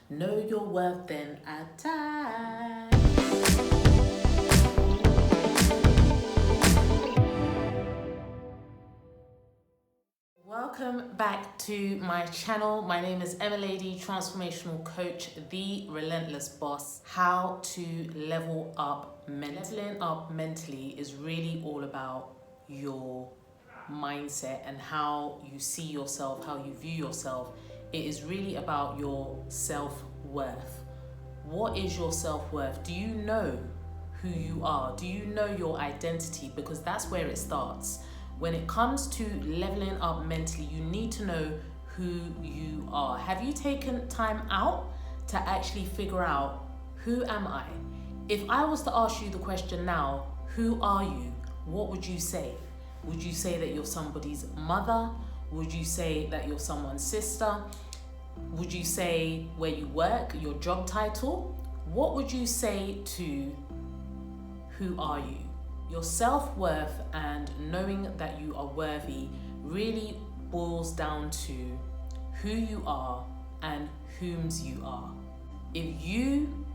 Know your worth, then attack. Welcome back to my channel. My name is emmaldy, transformational coach, the relentless boss. How to level up mentally. Leveling up mentally is really all about your mindset and how you see yourself, how you view yourself. It is really about your self-worth. What is your self-worth? Do you know who you are? Do you know your identity? Because that's where it starts. When it comes to leveling up mentally, you need to know who you are. Have you taken time out to actually figure out, who am I? If I was to ask you the question now, who are you? What would you say? Would you say that you're somebody's mother? Would you say that you're someone's sister? Would you say where you work, your job title? What would you say to who are you? Your self-worth and knowing that you are worthy really boils down to who you are and whom's you are. If you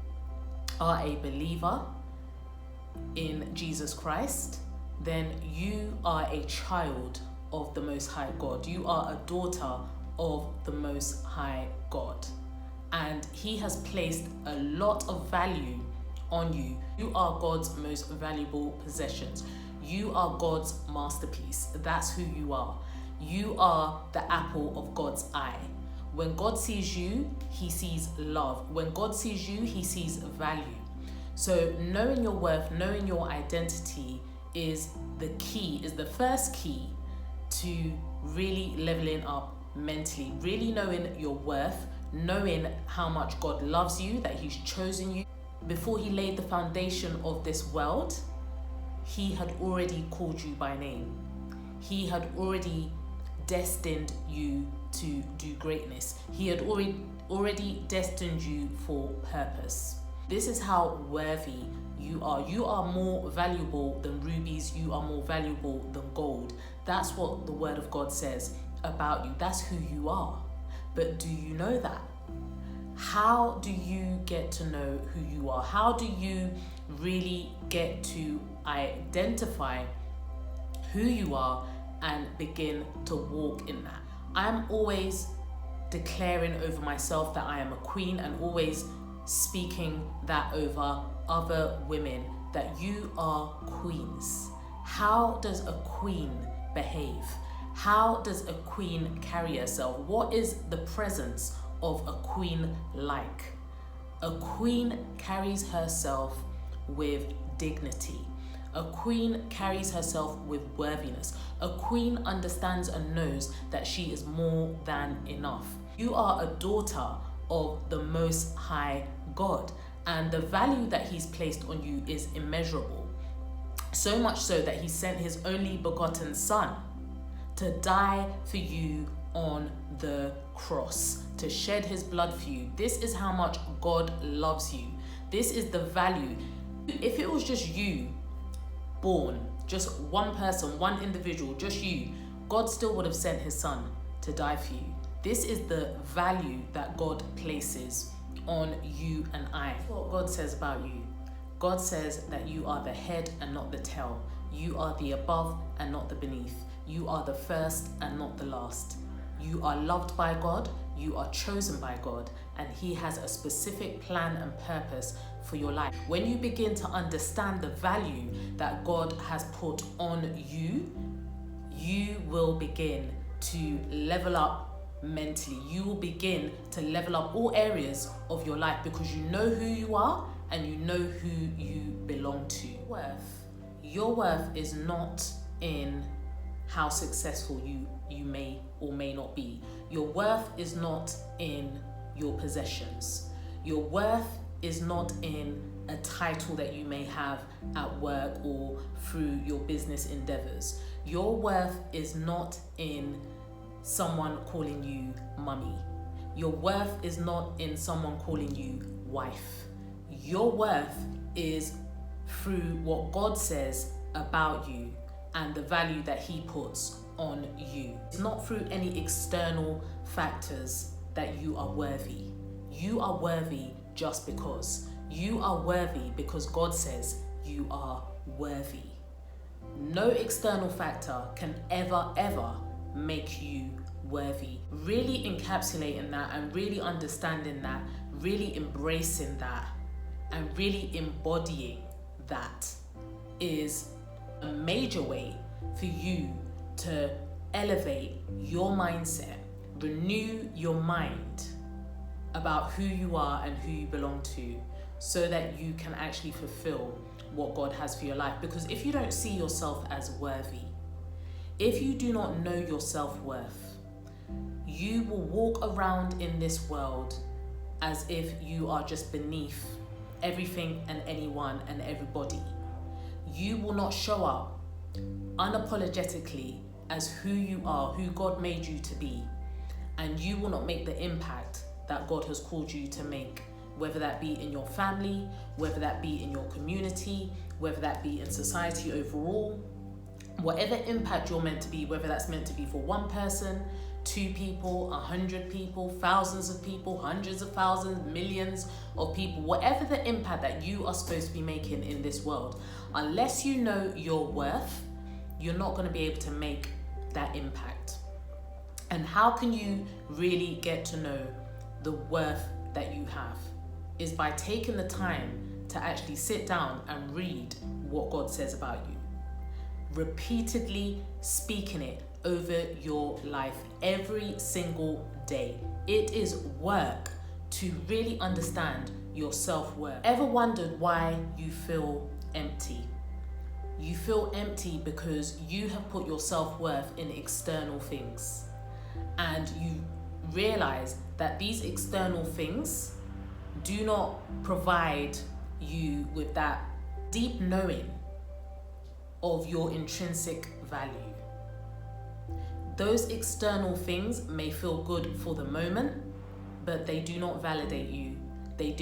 are a believer in Jesus Christ, then you are a child of the Most High God. You are a daughter of the Most High God. And He has placed a lot of value on you. You are God's most valuable possessions. You are God's masterpiece. That's who you are. You are the apple of God's eye. When God sees you, He sees love. When God sees you, He sees value. So knowing your worth, knowing your identity is the key, is the first key to really leveling up mentally. Really knowing your worth, knowing how much God loves you, that He's chosen you. Before He laid the foundation of this world, He had already called you by name. He had already destined you to do greatness. He had already destined you for purpose. This is how worthy you are. You are more valuable than rubies. You are more valuable than gold. That's what the Word of God says about you. That's who you are. But do you know that? How do you get to know who you are? How do you really get to identify who you are and begin to walk in that? I'm always declaring over myself that I am a queen, and always speaking that over other women, that you are queens. How does a queen behave? How does a queen carry herself? What is the presence of a queen like? A queen carries herself with dignity. A queen carries herself with worthiness. A queen understands and knows that she is more than enough. You are a daughter of the Most High God, and the value that He's placed on you is immeasurable. So much so that He sent His only begotten Son to die for you on the cross, to shed His blood for you. This is how much God loves you. This is the value. If it was just you born, just one person, one individual, just you, God still would have sent His Son to die for you. This is the value that God places on you and I. What God says about you. God says that you are the head and not the tail. You are the above and not the beneath. You are the first and not the last. You are loved by God. You are chosen by God. And He has a specific plan and purpose for your life. When you begin to understand the value that God has put on you, you will begin to level up mentally. You will begin to level up all areas of your life, because you know who you are and you know who you belong to. Your worth is not in how successful you may or may not be. Your worth is not in your possessions. Your worth is not in a title that you may have at work or through your business endeavors. Your worth is not in someone calling you mummy. Your worth is not in someone calling you wife. Your worth is through what God says about you and the value that He puts on you. It's not through any external factors that you are worthy. You are worthy just because. You are worthy because God says you are worthy. No external factor can ever make you worthy. Really encapsulating that and really understanding that, really embracing that, and really embodying that is a major way for you to elevate your mindset, renew your mind about who you are and who you belong to, so that you can actually fulfill what God has for your life. Because if you don't see yourself as worthy, if you do not know your self-worth, you will walk around in this world as if you are just beneath everything and anyone and everybody. You will not show up unapologetically as who you are, who God made you to be, and you will not make the impact that God has called you to make, whether that be in your family, whether that be in your community, whether that be in society overall. Whatever impact you're meant to be, whether that's meant to be for one person, 2 people, 100 people, thousands of people, hundreds of thousands, millions of people, whatever the impact that you are supposed to be making in this world, unless you know your worth, you're not going to be able to make that impact. And how can you really get to know the worth that you have? Is by taking the time to actually sit down and read what God says about you. Repeatedly speaking it over your life every single day. It is work to really understand your self-worth. Ever wondered why you feel empty? You feel empty because you have put your self-worth in external things, and you realize that these external things do not provide you with that deep knowing of your intrinsic value. Those external things may feel good for the moment, but they do not validate you. They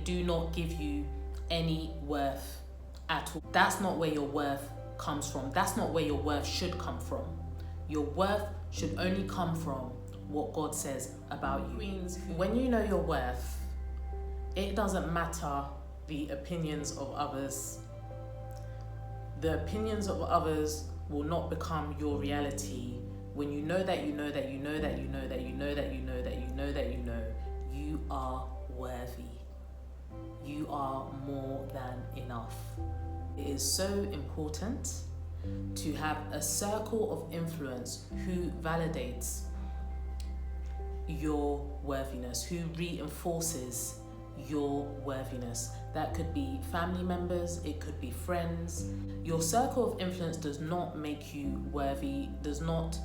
do not give you any worth at all. That's not where your worth comes from. That's not where your worth should come from. Your worth should only come from what God says about you. When you know your worth, it doesn't matter the opinions of others. The opinions of others will not become your reality when you know that you know that you know that you know that you know that you know that you know that you know you are worthy. You are more than enough. It is so important to have a circle of influence who validates your worthiness, who reinforces your worthiness. That could be family members, it could be friends. Your circle of influence does not make you worthy, does not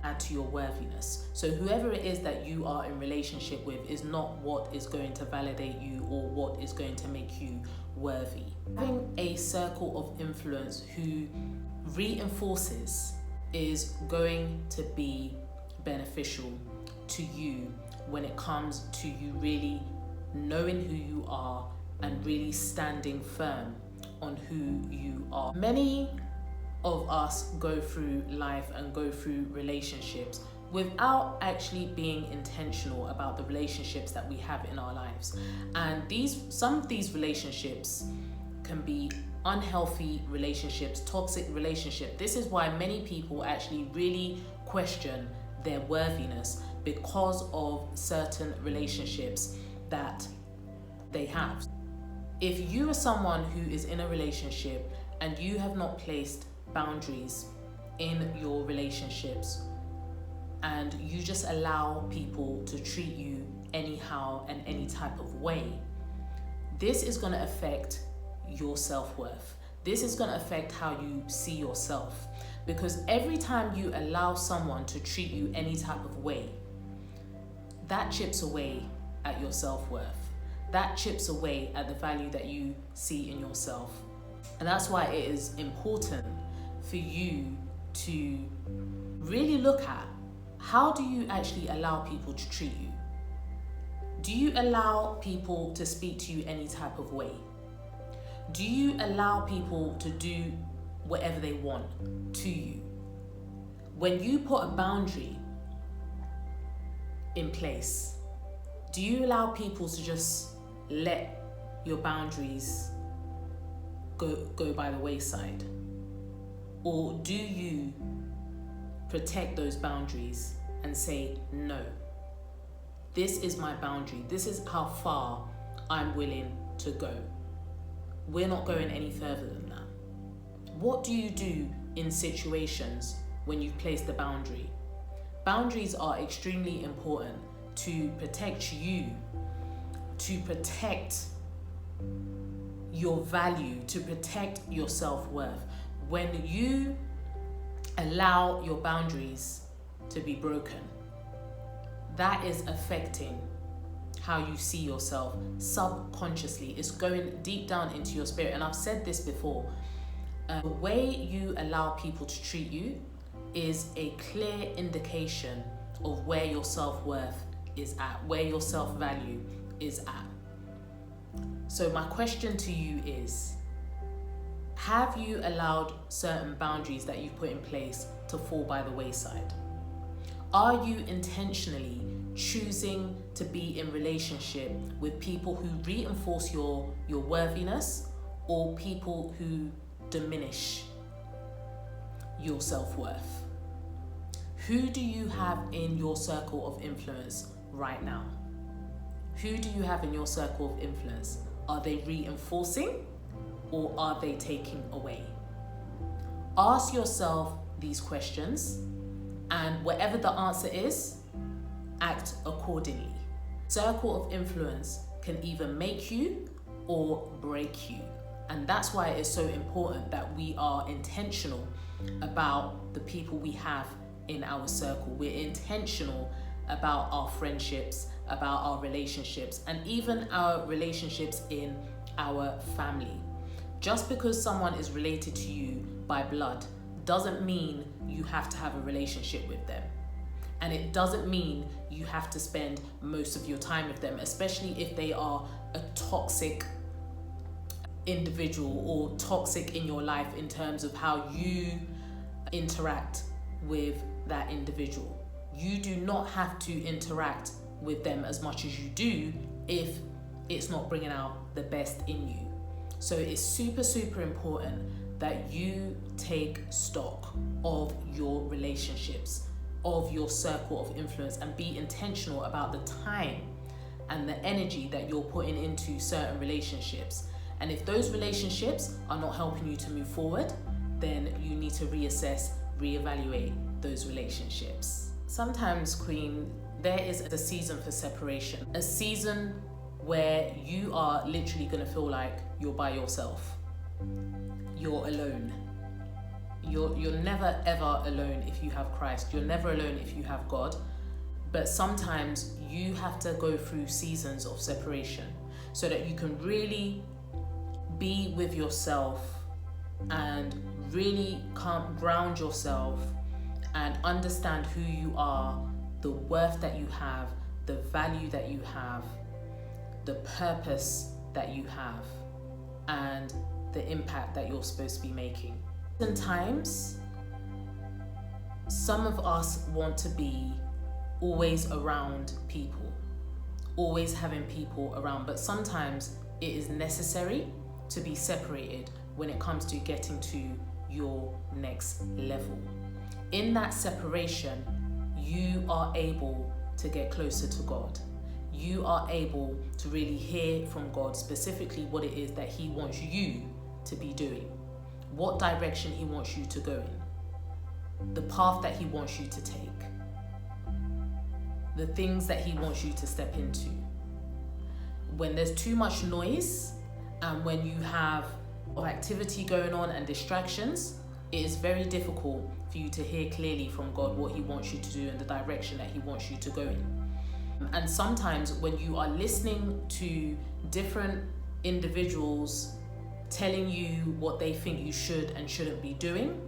add to your worthiness. So whoever it is that you are in relationship with is not what is going to validate you or what is going to make you worthy. Having a circle of influence who reinforces is going to be beneficial to you when it comes to you really knowing who you are and really standing firm on who you are. Many of us go through life and go through relationships without actually being intentional about the relationships that we have in our lives. And some of these relationships can be unhealthy relationships, toxic relationships. This is why many people actually really question their worthiness because of certain relationships that they have. If you are someone who is in a relationship and you have not placed boundaries in your relationships and you just allow people to treat you anyhow and any type of way, this is going to affect your self-worth. This is going to affect how you see yourself, because every time you allow someone to treat you any type of way, that chips away at your self-worth. That chips away at the value that you see in yourself. And that's why it is important for you to really look at, how do you actually allow people to treat you? Do you allow people to speak to you any type of way? Do you allow people to do whatever they want to you? When you put a boundary in place, Do you allow people to just let your boundaries go by the wayside? Or do you protect those boundaries and say, no, this is my boundary. This is how far I'm willing to go. We're not going any further than that. What do you do in situations when you've placed the boundary? Boundaries are extremely important to protect you, to protect your value, to protect your self-worth. When you allow your boundaries to be broken, that is affecting how you see yourself subconsciously. It's going deep down into your spirit. And I've said this before, the way you allow people to treat you is a clear indication of where your self-worth is at, where your self-value is at. So my question to you is, have you allowed certain boundaries that you've put in place to fall by the wayside? Are you intentionally choosing to be in relationship with people who reinforce your worthiness, or people who diminish your self-worth? Who do you have in your circle of influence right now? Who do you have in your circle of influence? Are they reinforcing or are they taking away? Ask yourself these questions, and whatever the answer is, act accordingly. Circle of influence can either make you or break you. And that's why it's so important that we are intentional about the people we have in our circle. We're intentional about our friendships, about our relationships, and even our relationships in our family. Just because someone is related to you by blood doesn't mean you have to have a relationship with them. And it doesn't mean you have to spend most of your time with them, especially if they are a toxic individual or toxic in your life in terms of how you interact with that individual. You do not have to interact with them as much as you do if it's not bringing out the best in you. So it's super, super important that you take stock of your relationships, of your circle of influence, and be intentional about the time and the energy that you're putting into certain relationships. And if those relationships are not helping you to move forward, then you need to reassess, reevaluate those relationships. Sometimes, Queen, there is a season for separation, a season where you are literally going to feel like you're by yourself. You're alone. You're never ever alone if you have Christ. You're never alone if you have God. But sometimes you have to go through seasons of separation so that you can really be with yourself and really ground yourself and understand who you are, the worth that you have, the value that you have, the purpose that you have, and the impact that you're supposed to be making. Sometimes, some of us want to be always around people, always having people around, but sometimes it is necessary to be separated when it comes to getting to your next level. In that separation, you are able to get closer to God. You are able to really hear from God specifically what it is that He wants you to be doing, what direction He wants you to go in, the path that He wants you to take, the things that He wants you to step into. When there's too much noise and when you have activity going on and distractions, it is very difficult for you to hear clearly from God what He wants you to do and the direction that He wants you to go in. And sometimes when you are listening to different individuals telling you what they think you should and shouldn't be doing,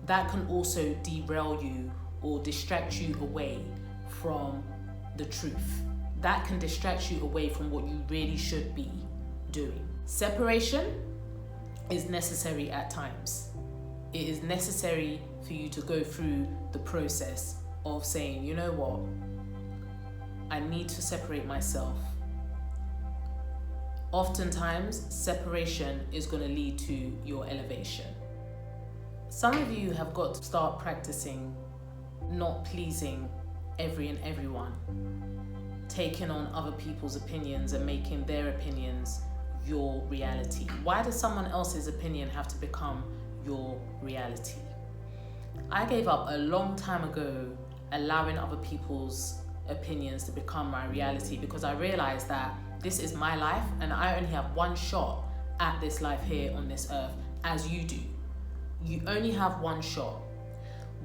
that can also derail you or distract you away from the truth. That can distract you away from what you really should be doing. Separation is necessary at times. It is necessary for you to go through the process of saying, you know what, I need to separate myself. Oftentimes, separation is going to lead to your elevation. Some of you have got to start practicing not pleasing every and everyone, taking on other people's opinions and making their opinions your reality. Why does someone else's opinion have to become your reality? I gave up a long time ago allowing other people's opinions to become my reality, because I realized that this is my life and I only have one shot at this life here on this earth, as you do. You only have one shot.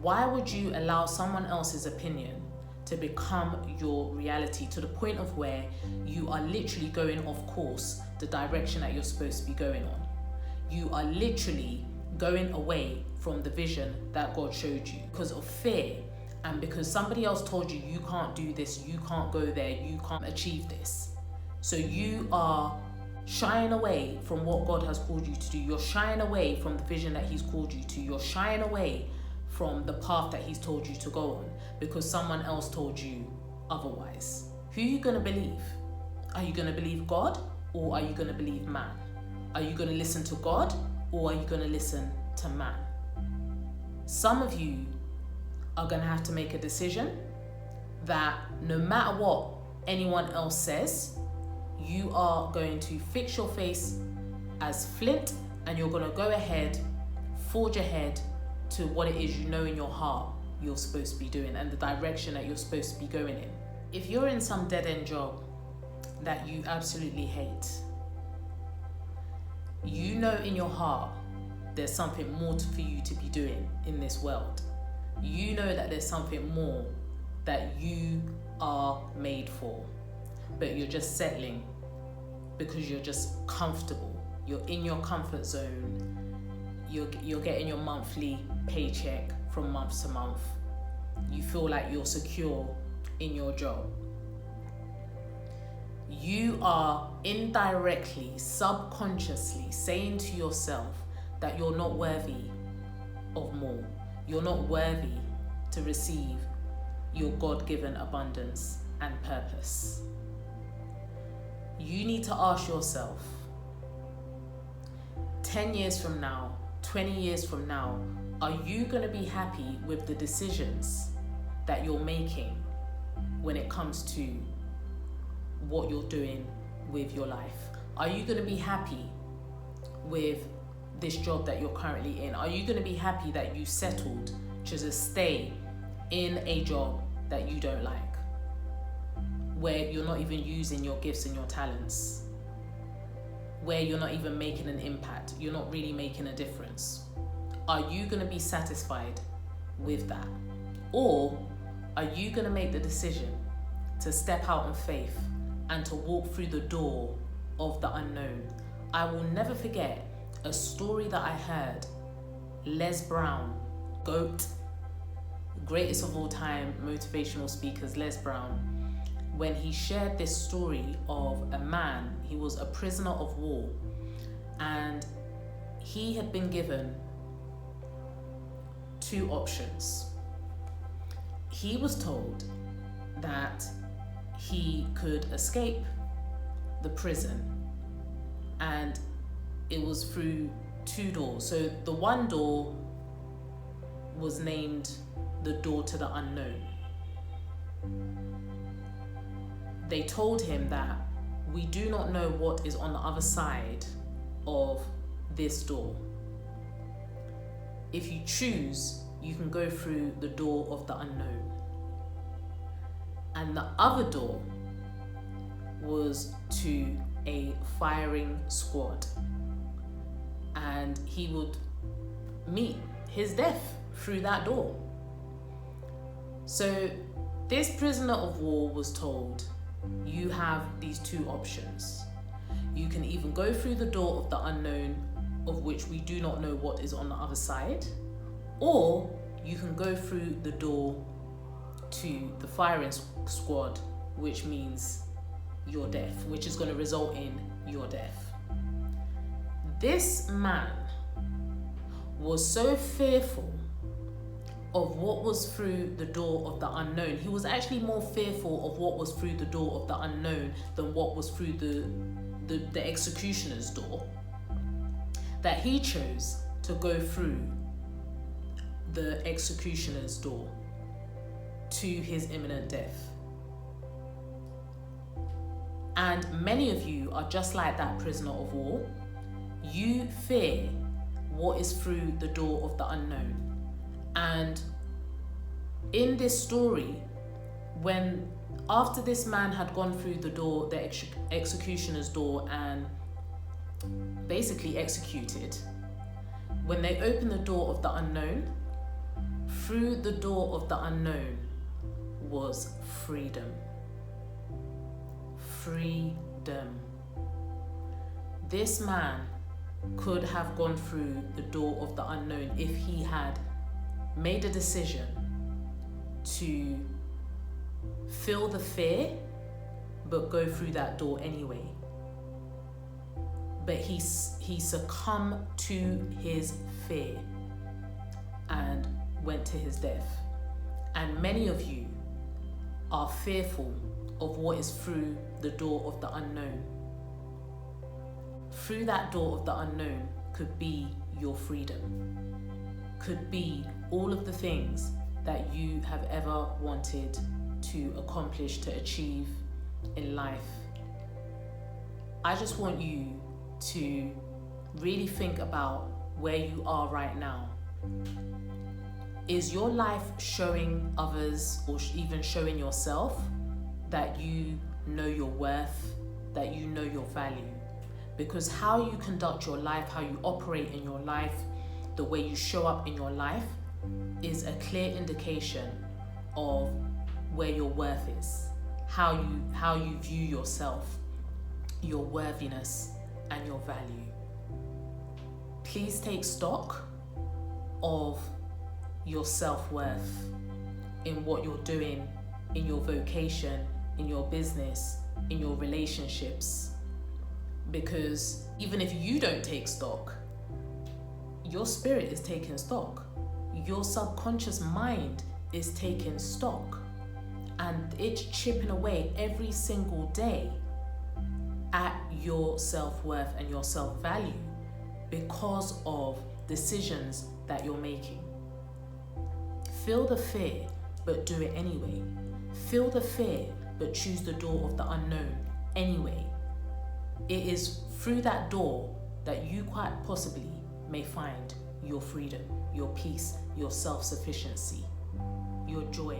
Why would you allow someone else's opinion to become your reality to the point of where you are literally going off course the direction that you're supposed to be going on? You are literally going away from the vision that God showed you because of fear, and because somebody else told you you can't do this, you can't go there, you can't achieve this. So you are shying away from what God has called you to do. You're shying away from the vision that He's called you to. You're shying away from the path that He's told you to go on because someone else told you otherwise. Who are you going to believe? Are you going to believe God, or are you going to believe man? Are you going to listen to God, or are you going to listen to man? Some of you are going to have to make a decision that no matter what anyone else says, you are going to fix your face as flint and you're going to go ahead, forge ahead to what it is you know in your heart you're supposed to be doing and the direction that you're supposed to be going in. If you're in some dead-end job that you absolutely hate, you know in your heart there's something more for you to be doing in this world. You know that there's something more that you are made for, but you're just settling because you're just comfortable. You're in your comfort zone. You're getting your monthly paycheck from month to month. You feel like you're secure in your job. You are indirectly, subconsciously saying to yourself that you're not worthy of more. You're not worthy to receive your God-given abundance and purpose. You need to ask yourself, 10 years from now, 20 years from now, are you going to be happy with the decisions that you're making when it comes to what you're doing with your life? Are you going to be happy with this job that you're currently in? Are you going to be happy that you settled to just stay in a job that you don't like, where you're not even using your gifts and your talents, where you're not even making an impact, you're not really making a difference? Are you going to be satisfied with that? Or are you going to make the decision to step out in faith and to walk through the door of the unknown? I will never forget a story that I heard. Les Brown, GOAT, greatest of all time motivational speakers, Les Brown, when he shared this story of a man. He was a prisoner of war and he had been given two options. He was told that he could escape the prison, and it was through two doors. So the one door was named the door to the unknown. They told him that we do not know what is on the other side of this door. If you choose, you can go through the door of the unknown. And the other door was to a firing squad. And he would meet his death through that door. So this prisoner of war was told, you have these two options. You can either go through the door of the unknown, of which we do not know what is on the other side, or you can go through the door to the firing squad, which means your death, which is going to result in your death. This man was so fearful of what was through the door of the unknown. He was actually more fearful of what was through the door of the unknown than what was through the executioner's door, that he chose to go through the executioner's door to his imminent death. And many of you are just like that prisoner of war. You fear what is through the door of the unknown. And in this story, after this man had gone through the door, the executioner's door, and basically executed, when they opened the door of the unknown, through the door of the unknown was freedom. Freedom. This man could have gone through the door of the unknown if he had made a decision to feel the fear but go through that door anyway. But he succumbed to his fear and went to his death. And many of you are fearful of what is through the door of the unknown. Through that door of the unknown could be your freedom, could be all of the things that you have ever wanted to accomplish, to achieve in life. I just want you to really think about where you are right now. Is your life showing others, or even showing yourself, that you know your worth, that you know your value? Because how you conduct your life, how you operate in your life, the way you show up in your life is a clear indication of where your worth is, how you view yourself, your worthiness and your value. Please take stock of your self-worth in what you're doing, in your vocation, in your business, in your relationships. Because even if you don't take stock, your spirit is taking stock. Your subconscious mind is taking stock. And it's chipping away every single day at your self-worth and your self-value because of decisions that you're making. Feel the fear, but do it anyway. Feel the fear, but choose the door of the unknown anyway. It is through that door that you quite possibly may find your freedom, your peace, your self-sufficiency, your joy.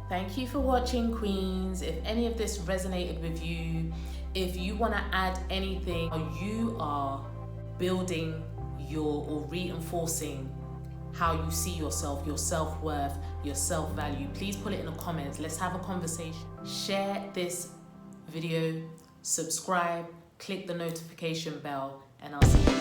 Thank you for watching, Queens. If any of this resonated with you, if you want to add anything, or you are building or reinforcing how you see yourself, your self-worth, your self-value, please put it in the comments. Let's have a conversation. Share this video, subscribe, click the notification bell, and I'll see you.